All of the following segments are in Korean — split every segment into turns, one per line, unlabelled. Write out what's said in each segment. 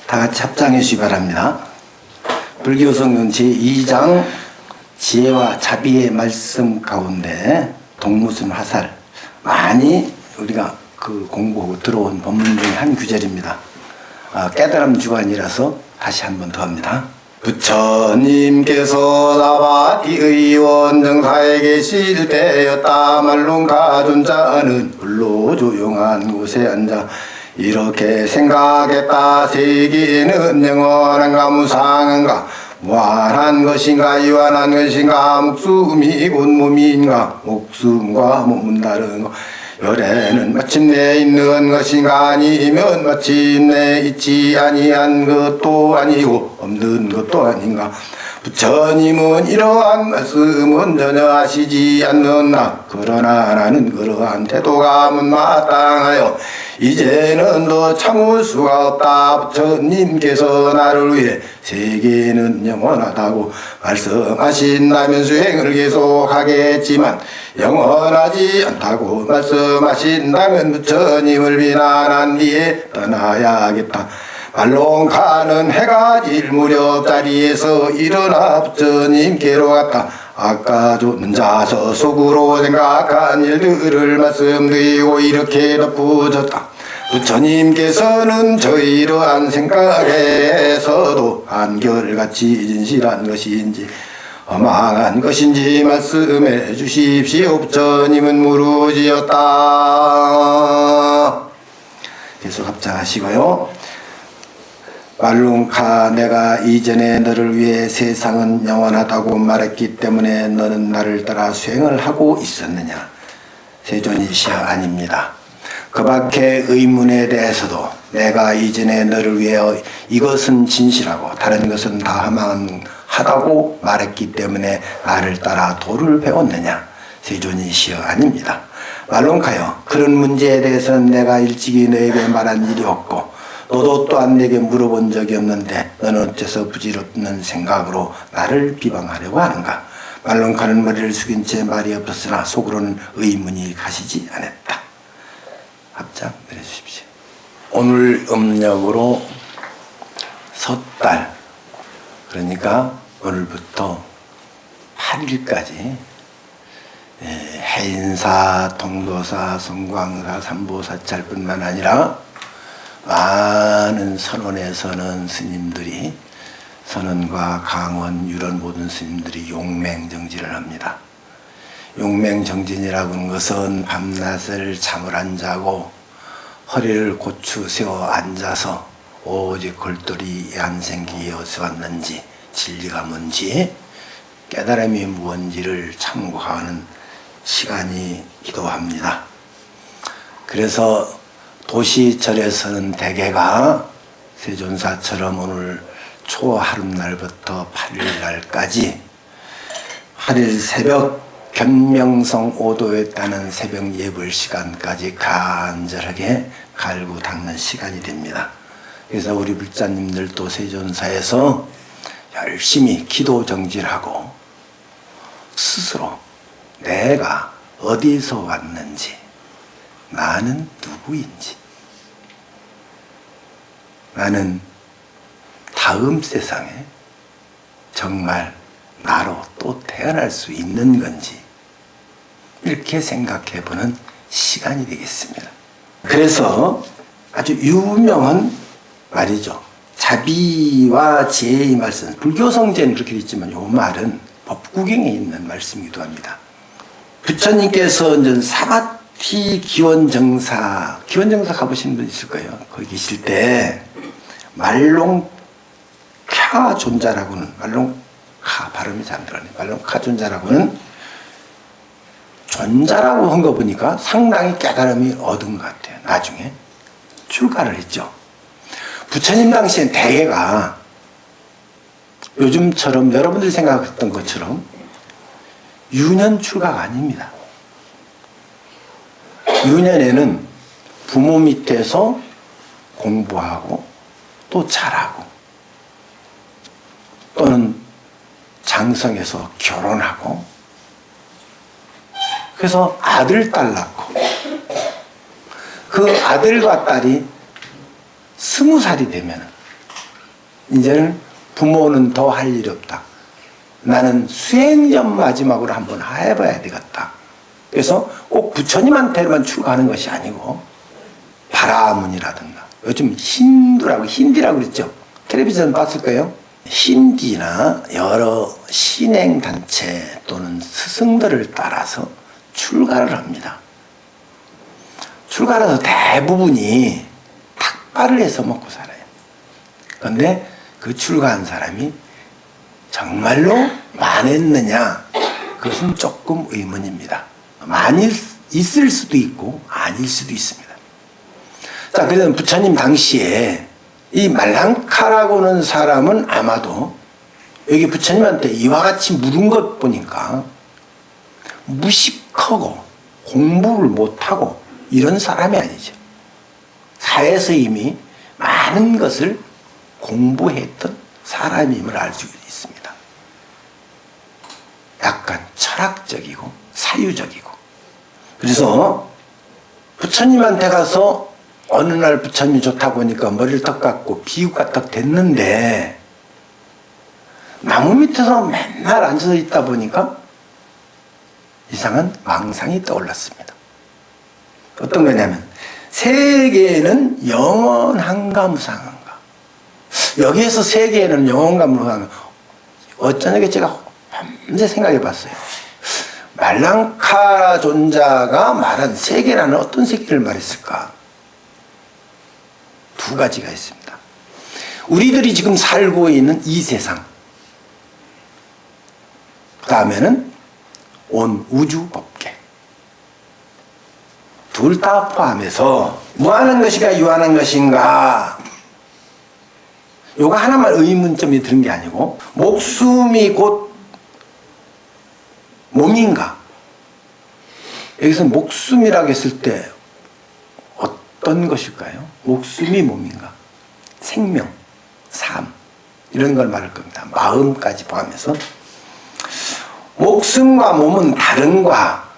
다 같이 합장해 주시기 바랍니다. 불교성경 제2장 지혜와 자비의 말씀 가운데 동무슨 화살 많이 우리가 공부하고 들어온 법문 중에 한 구절입니다. 깨달음 주관이라서 다시 한 번 더 합니다. 부처님께서 나바티의 원정사에 계실 때였다. 말론 가둔 자는 불로 조용한 곳에 앉아 이렇게 생각했다. 세계는 영원한가 무상한가 무한한 것인가 유한한 것인가 목숨이 곧 몸인가 목숨과 몸은 다른 것 열애는 마침내 있는 것인가 아니면 마침내 있지 아니한 것도 아니고 없는 것도 아닌가. 부처님은 이러한 말씀은 전혀 하시지 않는다. 그러나 나는 그러한 태도가 못마땅하여 이제는 더 참을 수가 없다. 부처님께서 나를 위해 세계는 영원하다고 말씀하신다면 수행을 계속하겠지만 영원하지 않다고 말씀하신다면 부처님을 비난한 뒤에 떠나야겠다. 말론가는 해가 질 무렵 자리에서 일어나 부처님께로 갔다. 아까 혼자서 속으로 생각한 일들을 말씀드리고 이렇게 덧붙였다. 부처님께서는 저 이러한 생각에서도 한결같이 진실한 것인지 허망한 것인지 말씀해 주십시오. 부처님은 물으시었다. 계속 합장하시고요. 말론가 내가 이전에 너를 위해 세상은 영원하다고 말했기 때문에 너는 나를 따라 수행을 하고 있었느냐. 세존이시여 아닙니다. 그 밖의 의문에 대해서도 내가 이전에 너를 위해 이것은 진실하고 다른 것은 다 허망하다고 말했기 때문에 나를 따라 도를 배웠느냐. 세존이시여 아닙니다. 말론가여 그런 문제에 대해서는 내가 일찍이 너에게 말한 일이 없고 너도 또한 내게 물어본 적이 없는데 너는 어째서 부질없는 생각으로 나를 비방하려고 하는가. 말론가는 머리를 숙인 채 말이 없었으나 속으로는 의문이 가시지 않았다. 합장 내려주십시오. 오늘 음력으로 섣달 그러니까 오늘부터 8일까지 해인사, 통도사, 성광사, 삼보사찰뿐만 아니라 많은 선원에서는 스님들이 선원과 강원, 유론 모든 스님들이 용맹정진을 합니다. 용맹정진이라고 하는 것은 밤낮을 잠을 안 자고 허리를 고추 세워 앉아서 오직 골똘히 안 생기게 어디서 왔는지 진리가 뭔지 깨달음이 무언지를 참고하는 시간이기도 합니다. 그래서 도시절에서는 대개가 세존사처럼 오늘 초하룻날부터 8일날까지 8일 새벽 견명성 5도에 따른 새벽 예불 시간까지 간절하게 갈구 닦는 시간이 됩니다. 그래서 우리 불자님들도 세존사에서 열심히 기도 정진하고 스스로 내가 어디서 왔는지 나는 누구인지 나는 다음 세상에 정말 나로 또 태어날 수 있는 건지 이렇게 생각해보는 시간이 되겠습니다. 그래서 아주 유명한 말이죠. 자비와 지혜의 말씀, 불교성제는 그렇게 되어 있지만 이 말은 법구경에 있는 말씀이기도 합니다. 부처님께서 이제 사바티 기원정사 가보신 분 있을 거예요. 거기 계실 때 말롱카 존자라고는 말롱카 발음이 잘 안 들어가네. 말롱카 존자라고는 존자라고 한 거 보니까 상당히 깨달음이 얻은 것 같아요. 나중에 출가를 했죠. 부처님 당시엔 대개가 요즘처럼 여러분들이 생각했던 것처럼 유년 출가가 아닙니다. 유년에는 부모 밑에서 공부하고 또 잘하고 또는 장성해서 결혼하고 그래서 아들, 딸 낳고 그 아들과 딸이 20살이 되면 이제는 부모는 더 할 일이 없다. 나는 수행 좀 마지막으로 한번 해봐야 되겠다. 그래서 꼭 부처님한테만 출가하는 것이 아니고 바라문이라든가 요즘 힌디라고 그랬죠. 텔레비전 봤을 거예요. 힌디나 여러 신행단체 또는 스승들을 따라서 출가를 합니다. 출가를 해서 대부분이 탁발을 해서 먹고 살아요. 그런데 그 출가한 사람이 정말로 많았느냐? 그것은 조금 의문입니다. 많이 있을 수도 있고 아닐 수도 있습니다. 자, 그래서 부처님 당시에 이 말랑카라고는 사람은 아마도 여기 부처님한테 이와 같이 물은 것 보니까 무식하고 공부를 못하고 이런 사람이 아니죠. 사회에서 이미 많은 것을 공부했던 사람임을 알 수 있습니다. 약간 철학적이고 사유적이고. 그래서 부처님한테 가서 어느 날 부처님이 좋다 보니까 머리를 턱 깎고 비유가 딱 됐는데 나무 밑에서 맨날 앉아서 있다 보니까 이상한 망상이 떠올랐습니다. 어떤 거냐면 세계는 영원한가 무상한가. 여기에서 세계는 영원한가 무상한가. 어쩌냐게 제가 밤새 생각해 봤어요. 말랑카 존자가 말한 세계라는 어떤 세계를 말했을까? 두 가지가 있습니다. 우리들이 지금 살고 있는 이 세상, 그 다음에는 온 우주 법계, 둘 다 포함해서 무한한 것인가 유한한 것인가, 요거 하나만 의문점이 드는 게 아니고 목숨이 곧 몸인가. 여기서 목숨이라고 했을 때 어떤 것일까요? 목숨이 몸인가? 생명, 삶 이런 걸 말할 겁니다. 마음까지 포함해서. 목숨과 몸은 다른가?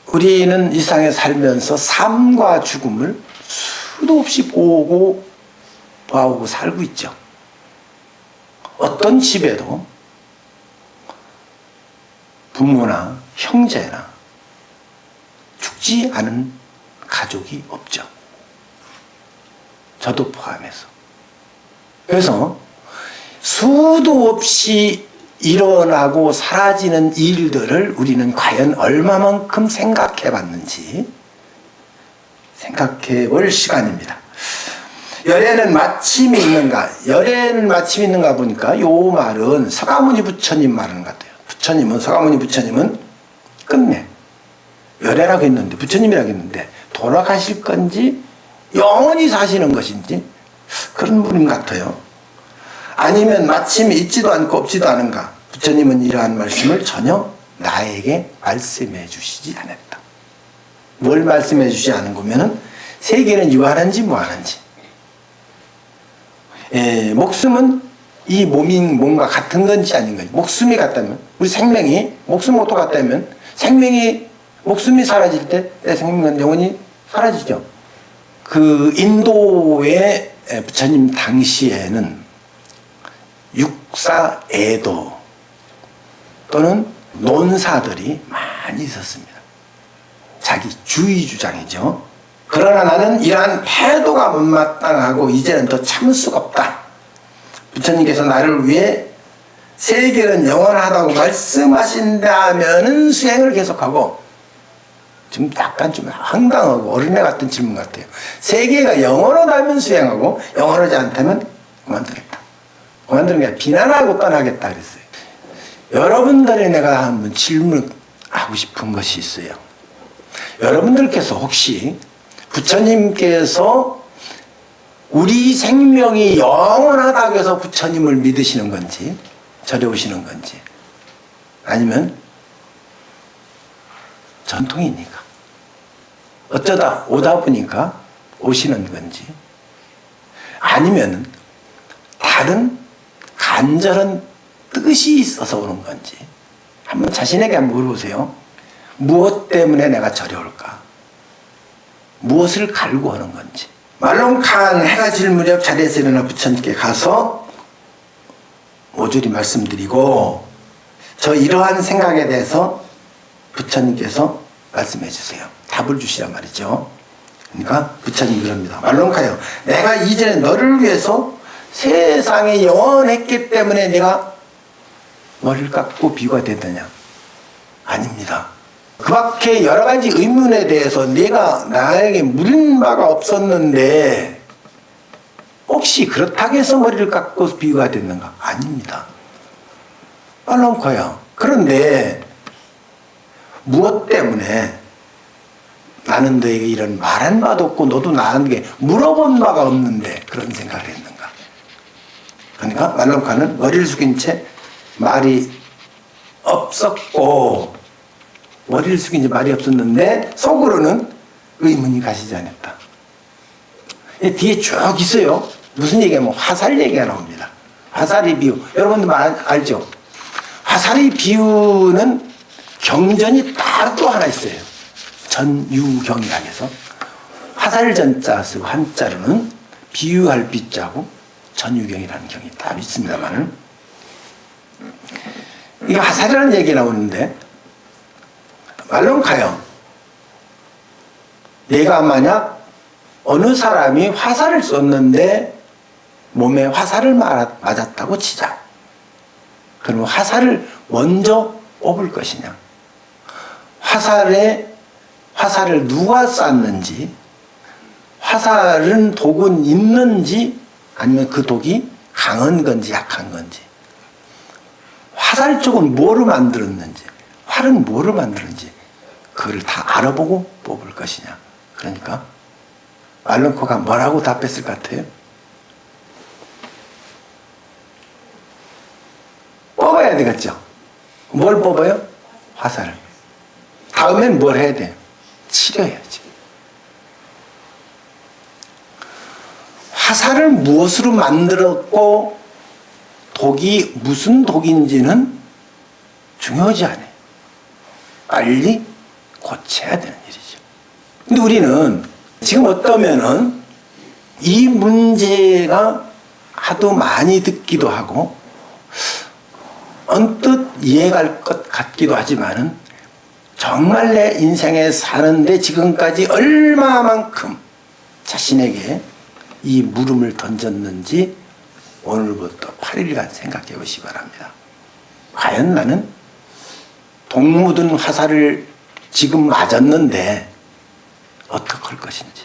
우리는 이 세상에 살면서 삶과 죽음을 수도 없이 보고 봐오고 살고 있죠. 어떤 집에도 부모나 형제나 죽지 않은 가족이 없죠. 저도 포함해서. 그래서 수도 없이 일어나고 사라지는 일들을 우리는 과연 얼마만큼 생각해 봤는지 생각해 볼 시간입니다. 열애는 마침이 있는가? 열애는 마침이 있는가 보니까 요 말은 서가모니 부처님 말하는 것 같아요. 서가모니 부처님은 끝내 열애라고 했는데, 부처님이라고 했는데 돌아가실 건지 영원히 사시는 것인지 그런 분인 것 같아요. 아니면 마침이 있지도 않고 없지도 않은가? 부처님은 이러한 말씀을 전혀 나에게 말씀해 주시지 않았다. 뭘 말씀해 주시지 않은 거면은 세계는 유한한지 무한한지. 목숨은 이 몸과 같은 건지 아닌 건지. 목숨이 같다면, 우리 생명이 목숨하고 똑같다면 목숨이 사라질 때 내 생명은 영원히 사라지죠. 그 인도의 부처님 당시에는 육사애도 또는 논사들이 많이 있었습니다. 자기 주의 주장이죠. 그러나 나는 이러한 태도가 못마땅하고 이제는 더 참을 수가 없다. 부처님께서 나를 위해 세계는 영원하다고 말씀하신다면은 수행을 계속하고, 지금 약간 좀 황당하고 어린애 같은 질문 같아요. 세계가 영원하다면 수행하고 영원하지 않다면 그만두겠다. 그만두는 게 아니라 비난하고 떠나겠다 그랬어요. 여러분들에 내가 한번 질문하고 싶은 것이 있어요. 여러분들께서 혹시 부처님께서 우리 생명이 영원하다고 해서 부처님을 믿으시는 건지 절에 오시는 건지, 아니면 전통이니까 어쩌다 오다 보니까 오시는 건지, 아니면 다른 간절한 뜻이 있어서 오는 건지 한번 자신에게 한번 물어보세요. 무엇 때문에 내가 절에 올까? 무엇을 갈구하는 건지. 말롱칸 해가 질 무렵 자리에서 일어나 부처님께 가서 모조리 말씀드리고 저 이러한 생각에 대해서 부처님께서 말씀해 주세요. 답을 주시란 말이죠. 그러니까 부처님이 그럽니다. 말론카요. 내가 이전에 너를 위해서 세상에 영원했기 때문에 내가 머리를 깎고 비유가 됐느냐? 아닙니다. 그 밖에 여러 가지 의문에 대해서 내가 나에게 물은 바가 없었는데 혹시 그렇다고 해서 머리를 깎고 비유가 됐는가? 아닙니다. 말론카요. 그런데 무엇 때문에 나는 너에게 이런 말한 바도 없고 너도 나에게 물어본 바가 없는데 그런 생각을 했는가? 그러니까 말론카는 머리를 숙인 채 말이 없었고 머리를 숙인 채 말이 없었는데 속으로는 의문이 가시지 않았다. 뒤에 쭉 있어요. 무슨 얘기하면 화살 얘기가 나옵니다. 화살의 비유. 여러분들 알죠? 화살의 비유는 경전이 따로 또 하나 있어요. 전유경이라 해서 화살전자 쓰고 한자로는 비유할 비자고 전유경이라는 경이 따로 있습니다만 이 화살이라는 얘기 나오는데 말론카요. 내가 만약 어느 사람이 화살을 쐈는데 몸에 화살을 맞았다고 치자. 그러면 화살을 먼저 뽑을 것이냐? 화살을 누가 쐈는지, 화살은 독은 있는지, 아니면 그 독이 강한 건지 약한 건지, 화살 쪽은 뭐로 만들었는지, 활은 뭐로 만들었는지, 그걸 다 알아보고 뽑을 것이냐. 그러니까 말론코가 뭐라고 답했을 것 같아요? 뽑아야 되겠죠. 뭘 뽑아요? 화살을. 다음엔 뭘 해야 돼요? 치료해야지. 화살을 무엇으로 만들었고 독이 무슨 독인지는 중요하지 않아요. 빨리 고쳐야 되는 일이죠. 근데 우리는 지금 어떠면은 이 문제가 하도 많이 듣기도 하고 언뜻 이해갈 것 같기도 하지만은 정말 내 인생에 사는데 지금까지 얼마만큼 자신에게 이 물음을 던졌는지 오늘부터 8일간 생각해 보시기 바랍니다. 과연 나는 독 묻은 화살을 지금 맞았는데 어떻게 할 것인지